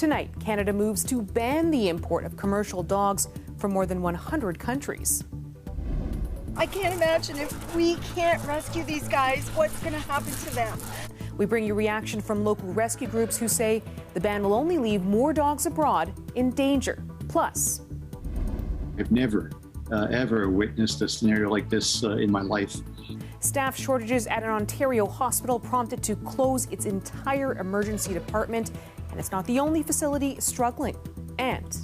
Tonight, Canada moves to ban the import of commercial dogs from more than 100 countries. I can't imagine if we can't rescue these guys, what's going to happen to them. We bring you reaction from local rescue groups who say the ban will only leave more dogs abroad in danger. Plus, I've never, ever witnessed a scenario like this in my life. Staff shortages at an Ontario hospital prompted to close its entire emergency department, and it's not the only facility struggling. And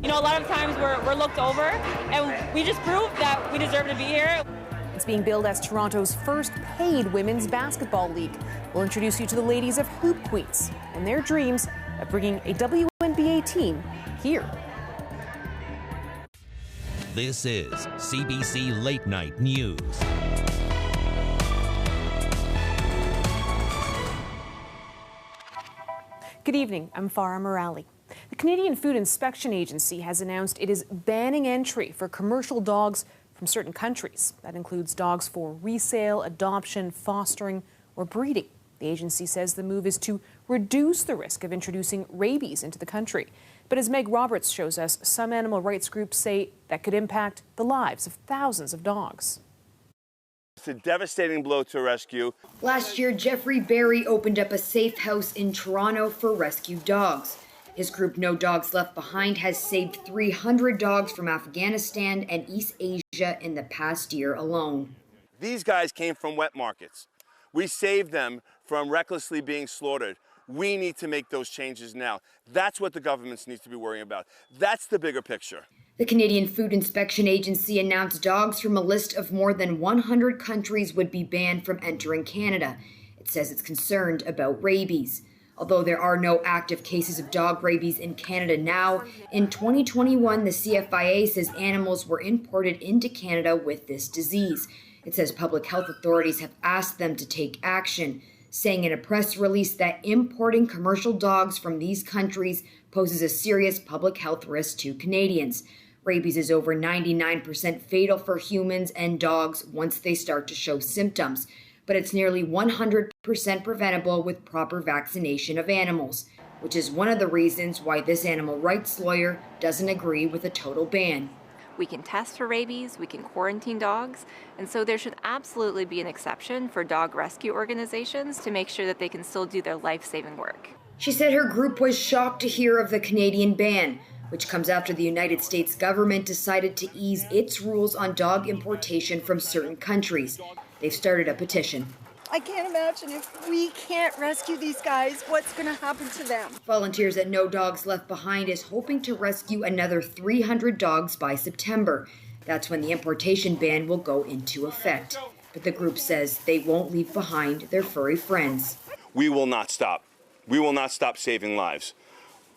you know, a lot of times we're looked over, and we just proved that we deserve to be here. It's being billed as Toronto's first paid women's basketball league. We'll introduce you to the ladies of Hoop Queens and their dreams of bringing a WNBA team here. This is CBC Late Night News. Good evening, I'm Farah Morali. The Canadian Food Inspection Agency has announced it is banning entry for commercial dogs from certain countries. That includes dogs for resale, adoption, fostering, or breeding. The agency says the move is to reduce the risk of introducing rabies into the country. But as Meg Roberts shows us, some animal rights groups say that could impact the lives of thousands of dogs. It's a devastating blow to rescue. Last year, Jeffrey Barry opened up a safe house in Toronto for rescued dogs. His group No Dogs Left Behind has saved 300 dogs from Afghanistan and East Asia in the past year alone. These guys came from wet markets. We saved them from recklessly being slaughtered. We need to make those changes now. That's what the governments need to be worrying about. That's the bigger picture. The Canadian Food Inspection Agency announced dogs from a list of more than 100 countries would be banned from entering Canada. It says it's concerned about rabies. Although there are no active cases of dog rabies in Canada now, in 2021 the CFIA says animals were imported into Canada with this disease. It says public health authorities have asked them to take action, saying in a press release that importing commercial dogs from these countries poses a serious public health risk to Canadians. Rabies is over 99% fatal for humans and dogs once they start to show symptoms, but it's nearly 100% preventable with proper vaccination of animals, which is one of the reasons why this animal rights lawyer doesn't agree with a total ban. We can test for rabies, we can quarantine dogs, and so there should absolutely be an exception for dog rescue organizations to make sure that they can still do their life-saving work. She said her group was shocked to hear of the Canadian ban, which comes after the United States government decided to ease its rules on dog importation from certain countries. They've started a petition. I can't imagine if we can't rescue these guys, what's going to happen to them. Volunteers at No Dogs Left Behind is hoping to rescue another 300 dogs by September. That's when the importation ban will go into effect. But the group says they won't leave behind their furry friends. We will not stop. We will not stop saving lives.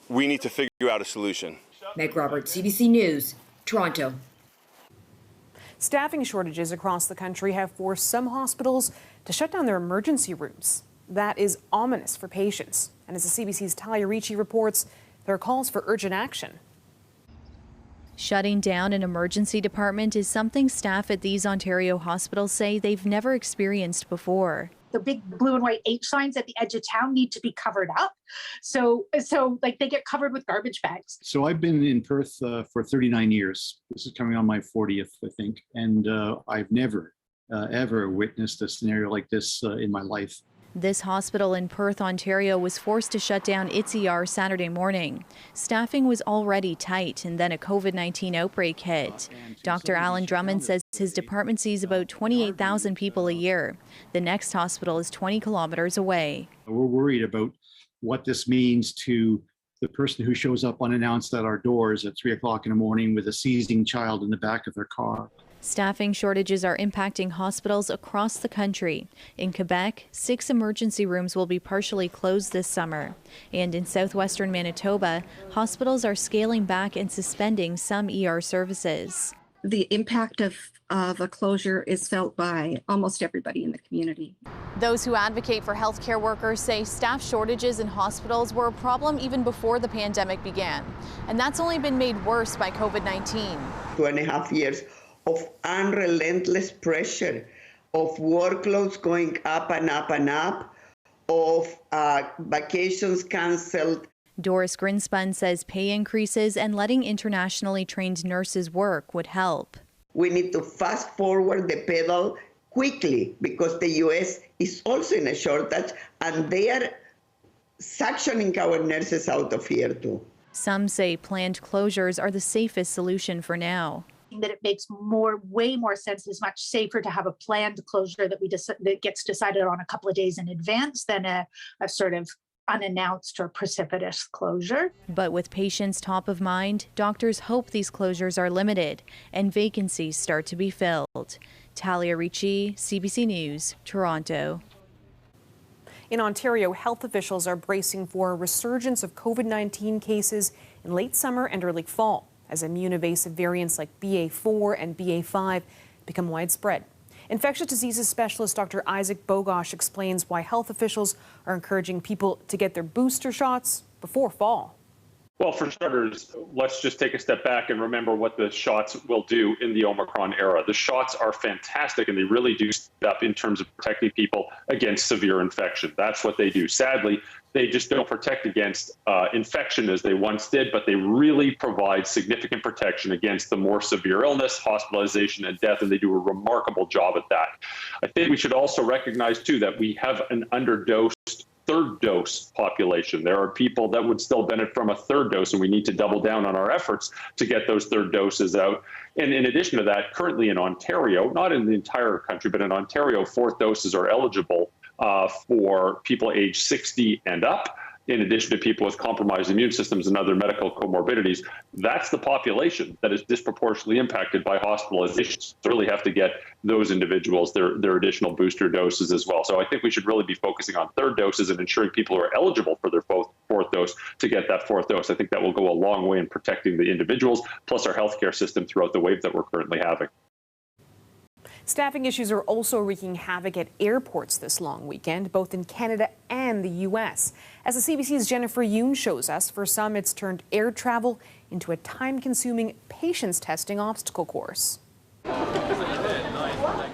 We need to figure out a solution. Meg Roberts, CBC News, Toronto. Staffing shortages across the country have forced some hospitals to shut down their emergency rooms. That is ominous for patients. And as the CBC's Talia Ricci reports, there are calls for urgent action. Shutting down an emergency department is something staff at these Ontario hospitals say they've never experienced before. The big blue and white H signs at the edge of town need to be covered up. So like they get covered with garbage bags. So I've been in Perth for 39 years. This is coming on my 40th, I think. And I've never, ever witnessed a scenario like this in my life. This hospital in Perth, Ontario was forced to shut down its ER Saturday morning. Staffing was already tight and then a COVID-19 outbreak hit. Dr. Alan Drummond says his department sees about 28,000 people a year. The next hospital is 20 kilometers away. We're worried about what this means to the person who shows up unannounced at our doors at 3 o'clock in the morning with a seizing child in the back of their car. Staffing shortages are impacting hospitals across the country. In Quebec, 6 emergency rooms will be partially closed this summer. And in southwestern Manitoba, hospitals are scaling back and suspending some ER services. The impact of a closure is felt by almost everybody in the community. Those who advocate for healthcare workers say staff shortages in hospitals were a problem even before the pandemic began. And that's only been made worse by COVID-19. 2.5 years of unrelentless pressure, of workloads going up and up and up, of vacations canceled. Doris Grinspun says pay increases and letting internationally trained nurses work would help. We need to fast forward the pedal quickly because the U.S. is also in a shortage and they are suctioning our nurses out of here too. Some say planned closures are the safest solution for now. That it makes way more sense. It's much safer to have a planned closure that gets decided on a couple of days in advance than a sort of unannounced or precipitous closure. But with patients top of mind, doctors hope these closures are limited and vacancies start to be filled. Talia Ricci, CBC News, Toronto. In Ontario, health officials are bracing for a resurgence of COVID-19 cases in late summer and early fall as immune-evasive variants like BA4 and BA5 become widespread. Infectious diseases specialist Dr. Isaac Bogosh explains why health officials are encouraging people to get their booster shots before fall. Well, for starters, let's just take a step back and remember what the shots will do in the Omicron era. The shots are fantastic, and they really do step up in terms of protecting people against severe infection. That's what they do. Sadly, they just don't protect against infection as they once did, but they really provide significant protection against the more severe illness, hospitalization, and death, and they do a remarkable job at that. I think we should also recognize, too, that we have an underdosed third dose population. There are people that would still benefit from a third dose, and we need to double down on our efforts to get those third doses out. And in addition to that, currently in Ontario, not in the entire country, but in Ontario, fourth doses are eligible for people age 60 and up, in addition to people with compromised immune systems and other medical comorbidities. That's the population that is disproportionately impacted by hospitalizations. So really have to get those individuals their additional booster doses as well. So I think we should really be focusing on third doses and ensuring people are eligible for their fourth dose to get that fourth dose. I think that will go a long way in protecting the individuals, plus our healthcare system throughout the wave that we're currently having. Staffing issues are also wreaking havoc at airports this long weekend, both in Canada and the U.S. As the CBC's Jennifer Yoon shows us, for some it's turned air travel into a time-consuming patience testing obstacle course.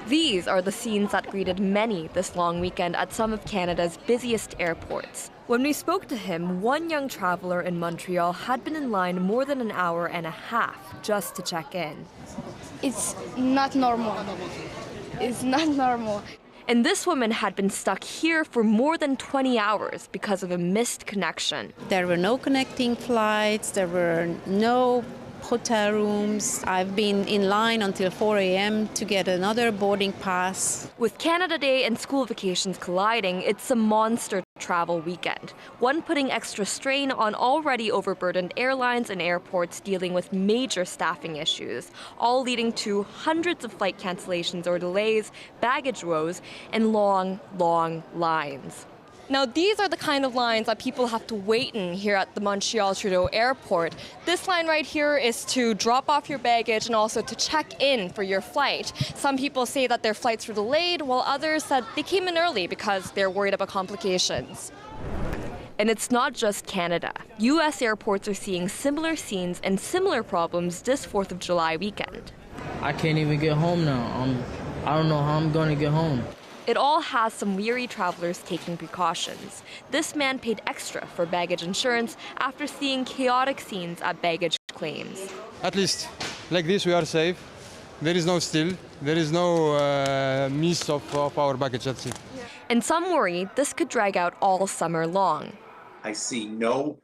These are the scenes that greeted many this long weekend at some of Canada's busiest airports. When we spoke to him, one young traveler in Montreal had been in line more than an hour and a half just to check in. It's not normal. It's not normal. And this woman had been stuck here for more than 20 hours because of a missed connection. There were no connecting flights, there were no hotel rooms. I've been in line until 4 a.m. to get another boarding pass. With Canada Day and school vacations colliding, it's a monster travel weekend, one putting extra strain on already overburdened airlines and airports dealing with major staffing issues, all leading to hundreds of flight cancellations or delays, baggage woes, and long, long lines. Now, these are the kind of lines that people have to wait in here at the Montreal Trudeau Airport. This line right here is to drop off your baggage and also to check in for your flight. Some people say that their flights were delayed, while others said they came in early because they're worried about complications. And it's not just Canada. U.S. airports are seeing similar scenes and similar problems this 4th of July weekend. I can't even get home now. I don't know how I'm going to get home. It all has some weary travelers taking precautions. This man paid extra for baggage insurance after seeing chaotic scenes at baggage claims. At least, like this, we are safe. There is no steal. There is no miss of our baggage. That's it. And some worry this could drag out all summer long. I see no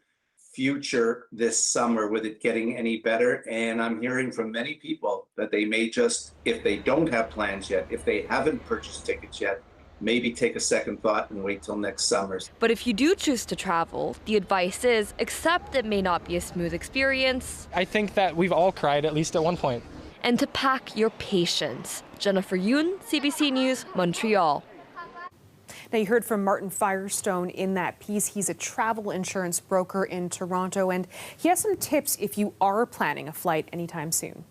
future this summer with it getting any better, and I'm hearing from many people that they may just, if they don't have plans yet, if they haven't purchased tickets yet, maybe take a second thought and wait till next summer. But if you do choose to travel, the advice is accept it may not be a smooth experience. I think that we've all cried at least at one point. And to pack your patience. Jennifer Yoon, CBC News, Montreal. Now, you heard from Martin Firestone in that piece. He's a travel insurance broker in Toronto, and he has some tips if you are planning a flight anytime soon.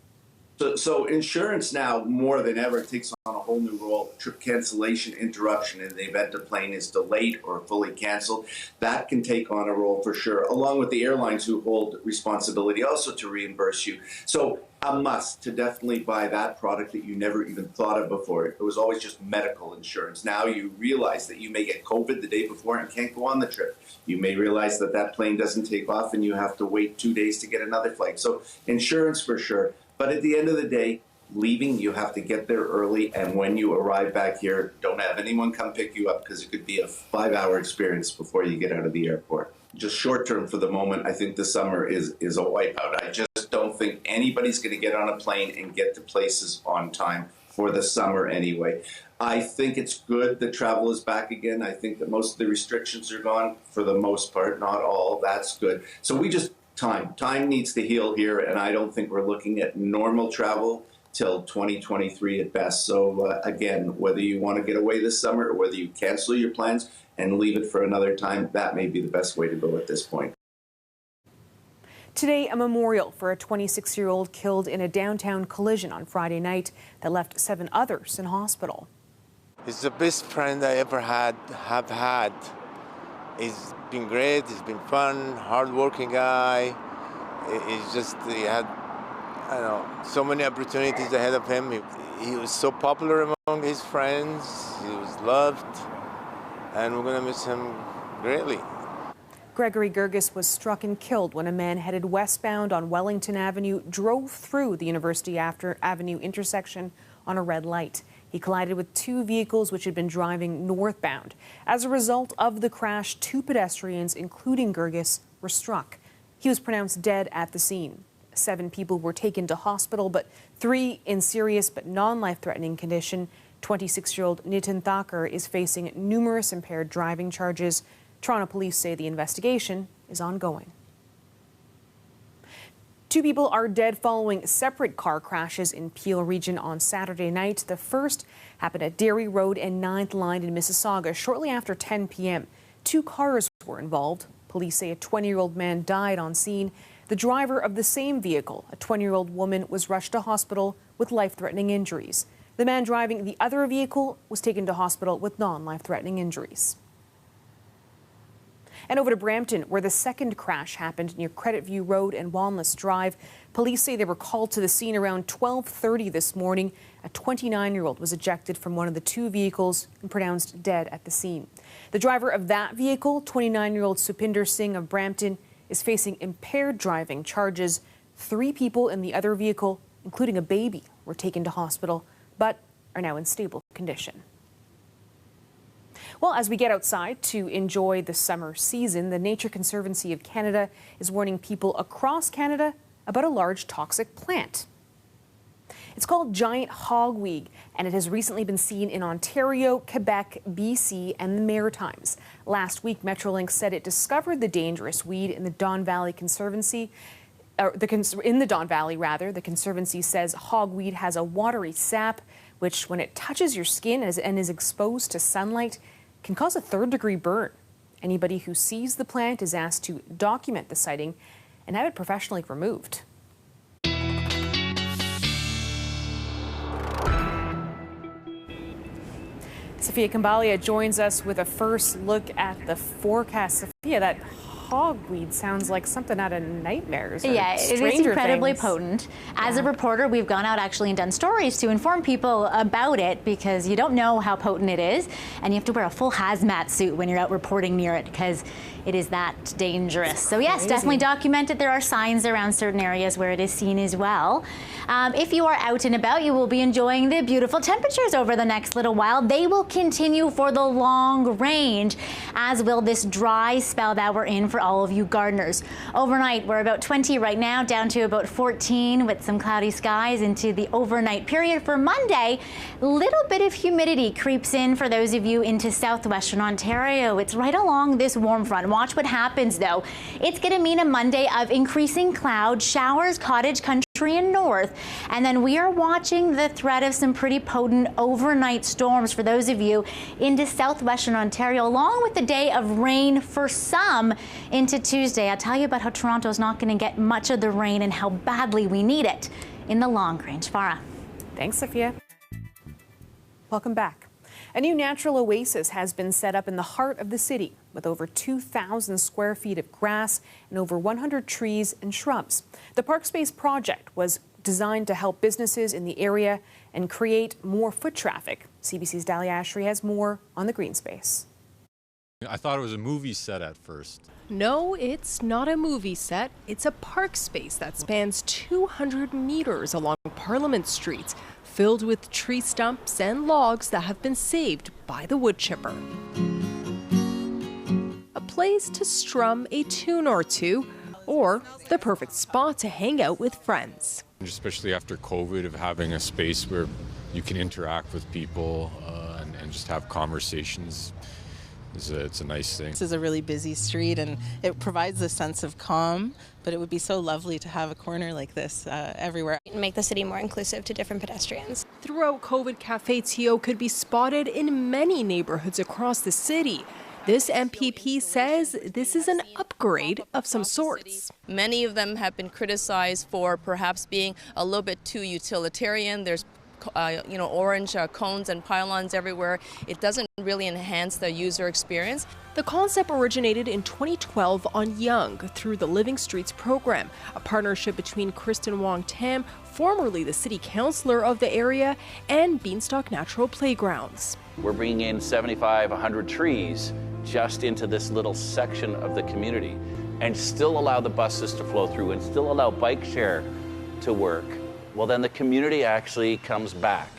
So insurance now, more than ever, takes on a whole new role. Trip cancellation, interruption in the event a plane is delayed or fully canceled. That can take on a role for sure, along with the airlines who hold responsibility also to reimburse you. So a must to definitely buy that product that you never even thought of before. It was always just medical insurance. Now you realize that you may get COVID the day before and can't go on the trip. You may realize that that plane doesn't take off and you have to wait 2 days to get another flight. So insurance for sure. But at the end of the day, leaving, you have to get there early. And when you arrive back here, don't have anyone come pick you up because it could be a 5-hour experience before you get out of the airport. Just short term for the moment, I think the summer is a wipeout. I just don't think anybody's going to get on a plane and get to places on time for the summer anyway. I think it's good that travel is back again. I think that most of the restrictions are gone for the most part, not all. That's good. So we just Time needs to heal here, and I don't think we're looking at normal travel till 2023 at best. So again, whether you want to get away this summer or whether you cancel your plans and leave it for another time, that may be the best way to go at this point. Today, a memorial for a 26-year-old killed in a downtown collision on Friday night that left 7 others in hospital. He's the best friend I ever have had. He's been great, he's been fun, hard-working guy. He had, so many opportunities ahead of him. He was so popular among his friends, he was loved, and we're gonna miss him greatly. Gregory Gergis was struck and killed when a man headed westbound on Wellington Avenue drove through the University Avenue intersection on a red light. He collided with 2 vehicles which had been driving northbound. As a result of the crash, 2 pedestrians, including Gergis, were struck. He was pronounced dead at the scene. 7 people were taken to hospital, but 3 in serious but non-life-threatening condition. 26-year-old Nitin Thakur is facing numerous impaired driving charges. Toronto police say the investigation is ongoing. 2 people are dead following separate car crashes in Peel region on Saturday night. The first happened at Derry Road and 9th Line in Mississauga shortly after 10 p.m. 2 cars were involved. Police say a 20-year-old man died on scene. The driver of the same vehicle, a 20-year-old woman, was rushed to hospital with life-threatening injuries. The man driving the other vehicle was taken to hospital with non-life-threatening injuries. And over to Brampton, where the second crash happened near Credit View Road and Walness Drive. Police say they were called to the scene around 12:30 this morning. A 29-year-old was ejected from one of the 2 vehicles and pronounced dead at the scene. The driver of that vehicle, 29-year-old Supinder Singh of Brampton, is facing impaired driving charges. 3 people in the other vehicle, including a baby, were taken to hospital, but are now in stable condition. Well, as we get outside to enjoy the summer season, the Nature Conservancy of Canada is warning people across Canada about a large toxic plant. It's called giant hogweed, and it has recently been seen in Ontario, Quebec, BC, and the Maritimes. Last week, Metrolinx said it discovered the dangerous weed in the Don Valley Conservancy. In the Don Valley, the Conservancy says hogweed has a watery sap, which, when it touches your skin and is exposed to sunlight, can cause a 3rd-degree burn. Anybody who sees the plant is asked to document the sighting and have it professionally removed. Sophia Kambalia joins us with a first look at the forecast. Sophia, that hogweed sounds like something out of nightmares. Yeah, it is incredibly potent. As a reporter, we've gone out actually and done stories to inform people about it because you don't know how potent it is, and you have to wear a full hazmat suit when you're out reporting near it because it is that dangerous. So yes, definitely document it. There are signs around certain areas where it is seen as well. If you are out and about, you will be enjoying the beautiful temperatures over the next little while. They will continue for the long range, as will this dry spell that we're in for all of you gardeners. Overnight, we're about 20 right now, down to about 14 with some cloudy skies into the overnight period. For Monday, a little bit of humidity creeps in for those of you into southwestern Ontario. It's right along this warm front. Watch what happens, though. It's going to mean a Monday of increasing cloud showers, cottage country and north, and then we are watching the threat of some pretty potent overnight storms for those of you into southwestern Ontario, along with the day of rain for some into Tuesday. I'll tell you about how Toronto is not going to get much of the rain and how badly we need it in the Long Range. Farah. Thanks, Sophia. Welcome back. A new natural oasis has been set up in the heart of the city with over 2,000 square feet of grass and over 100 trees and shrubs. The Park Space project was designed to help businesses in the area and create more foot traffic. CBC's Dahlia Ashry has more on the green space. I thought it was a movie set at first. No, it's not a movie set. It's a park space that spans 200 meters along Parliament Street, filled with tree stumps and logs that have been saved by the wood chipper. A place to strum a tune or two, or the perfect spot to hang out with friends. Especially after COVID, of having a space where you can interact with people and just have conversations. It's a nice thing. This is a really busy street and it provides a sense of calm, but it would be so lovely to have a corner like this everywhere. Make the city more inclusive to different pedestrians. Throughout COVID, Cafe Tio could be spotted in many neighborhoods across the city. This MPP says this is an upgrade of some sorts. Many of them have been criticized for perhaps being a little bit too utilitarian. There's orange cones and pylons everywhere. It doesn't really enhance the user experience. The concept originated in 2012 on Young through the Living Streets program, a partnership between Kristen Wong Tam, formerly the city councillor of the area, and Beanstalk Natural Playgrounds. We're bringing in 75, 100 trees just into this little section of the community and still allow the buses to flow through and still allow bike share to work. Well, then the community actually comes back.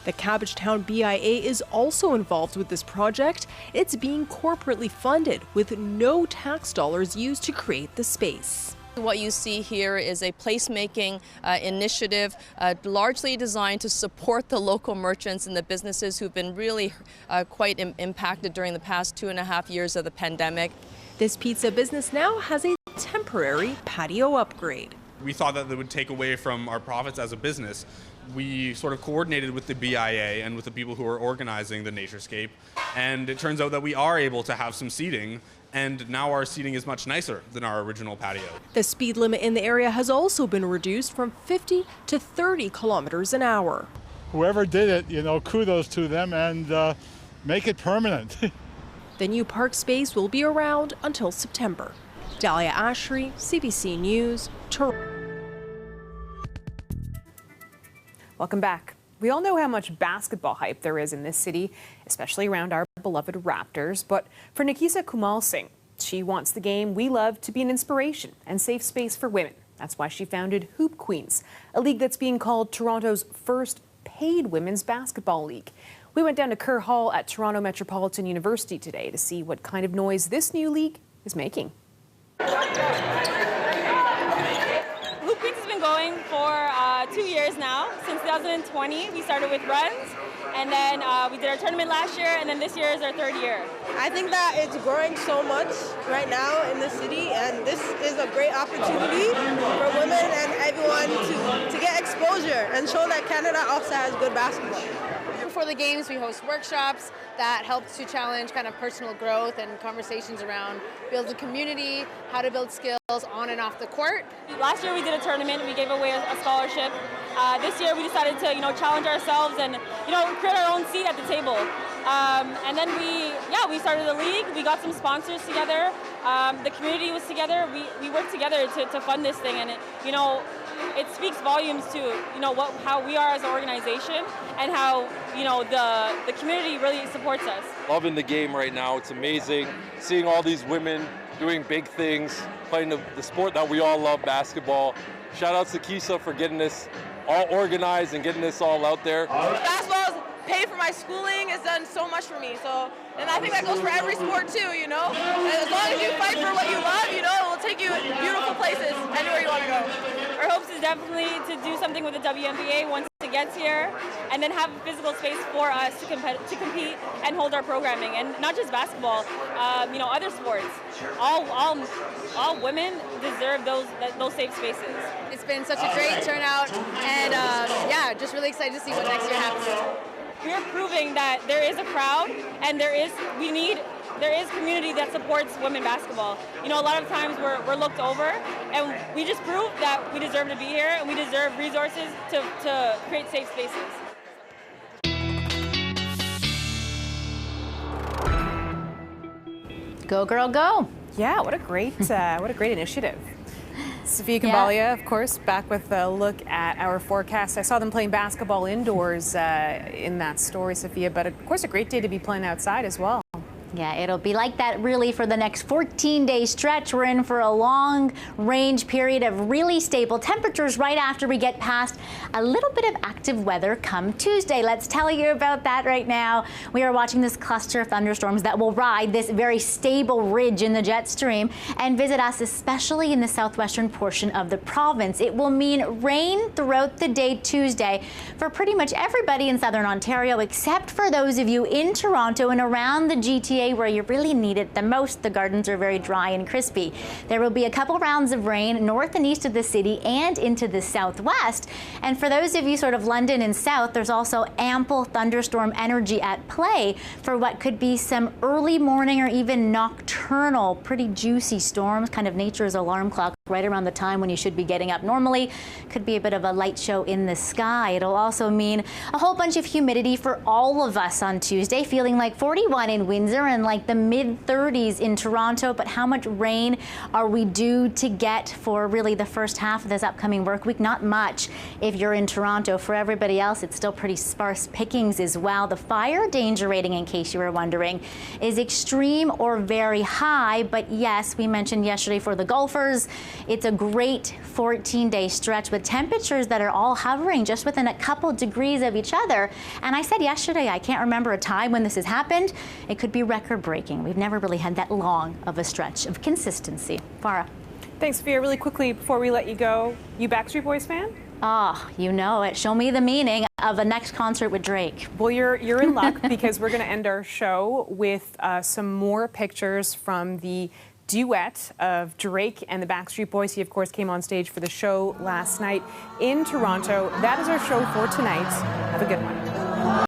The Cabbagetown BIA is also involved with this project. It's being corporately funded with no tax dollars used to create the space. What you see here is a placemaking initiative largely designed to support the local merchants and the businesses who've been really quite impacted during the past 2.5 years of the pandemic. This pizza business now has a temporary patio upgrade. We thought that would take away from our profits as a business. We sort of coordinated with the BIA and with the people who are organizing the Naturescape, and it turns out that we are able to have some seating, and now our seating is much nicer than our original patio. The speed limit in the area has also been reduced from 50 to 30 kilometers an hour. Whoever did it, kudos to them, and make it permanent. The new park space will be around until September. Dahlia Ashry, CBC News, Toronto. Welcome back. We all know how much basketball hype there is in this city, especially around our beloved Raptors. But for Nikisa Kumal Singh, she wants the game we love to be an inspiration and safe space for women. That's why she founded Hoop Queens, a league that's being called Toronto's first paid women's basketball league. We went down to Kerr Hall at Toronto Metropolitan University today to see what kind of noise this new league is making. Hoop Queens has been going for 2 years now. Since 2020, we started with runs, and then we did our tournament last year, and then this year is our 3rd year. I think that it's growing so much right now in the city, and this is a great opportunity for women and everyone to get exposure and show that Canada also has good basketball. Before the games, we host workshops that help to challenge kind of personal growth and conversations around building community, how to build skills on and off the court. Last year we did a tournament, we gave away a scholarship. This year we decided to challenge ourselves and create our own seat at the table. And then we started a league, we got some sponsors together, the community was together, we worked together to fund this thing, and it speaks volumes to how we are as an organization and how the community really supports us. Loving the game right now. It's amazing seeing all these women doing big things, playing the sport that we all love, basketball. Shout out to Kisa for getting this all organized and getting this all out there. Basketball's paid for my schooling. It's done so much for me. And I think that goes for every sport too, And as long as you fight for what you love, it will take you beautiful places, anywhere you want to go. Our hopes is definitely to do something with the WNBA once it gets here, and then have a physical space for us to compete and hold our programming, and not just basketball, other sports. All women deserve those safe spaces. It's been such a great turnout, and just really excited to see what next year happens. We're proving that there is a crowd, and there there is community that supports women basketball. You know, a lot of times we're looked over, and we just prove that we deserve to be here and we deserve resources to create safe spaces. Go, girl, go. Yeah, what a great initiative. Sophia Kambalia, of course, back with a look at our forecast. I saw them playing basketball indoors in that story, Sophia, but of course a great day to be playing outside as well. Yeah, it'll be like that really for the next 14-day stretch. We're in for a long-range period of really stable temperatures right after we get past a little bit of active weather come Tuesday. Let's tell you about that right now. We are watching this cluster of thunderstorms that will ride this very stable ridge in the jet stream and visit us, especially in the southwestern portion of the province. It will mean rain throughout the day Tuesday for pretty much everybody in southern Ontario, except for those of you in Toronto and around the GTA where you really need it the most. The gardens are very dry and crispy. There will be a couple rounds of rain north and east of the city and into the southwest. And for those of you sort of London and south, there's also ample thunderstorm energy at play for what could be some early morning or even nocturnal, pretty juicy storms, kind of nature's alarm clock right around the time when you should be getting up normally. Could be a bit of a light show in the sky. It'll also mean a whole bunch of humidity for all of us on Tuesday, feeling like 41 in Windsor and like the mid-30s in Toronto. But how much rain are we due to get for really the first half of this upcoming work week? Not much if you're in Toronto. For everybody else, it's still pretty sparse pickings as well. The fire danger rating, in case you were wondering, is extreme or very high. But yes, we mentioned yesterday for the golfers, it's a great 14-day stretch with temperatures that are all hovering just within a couple degrees of each other. And I said yesterday, I can't remember a time when this has happened. It could be record-breaking. We've never really had that long of a stretch of consistency. Farah. Thanks, Sophia. Really quickly, before we let you go, you Backstreet Boys fan? Oh, you know it. Show me the meaning of a next concert with Drake. Well, you're in luck because we're going to end our show with some more pictures from the duet of Drake and the Backstreet Boys. He, of course, came on stage for the show last night in Toronto. That is our show for tonight. Have a good one.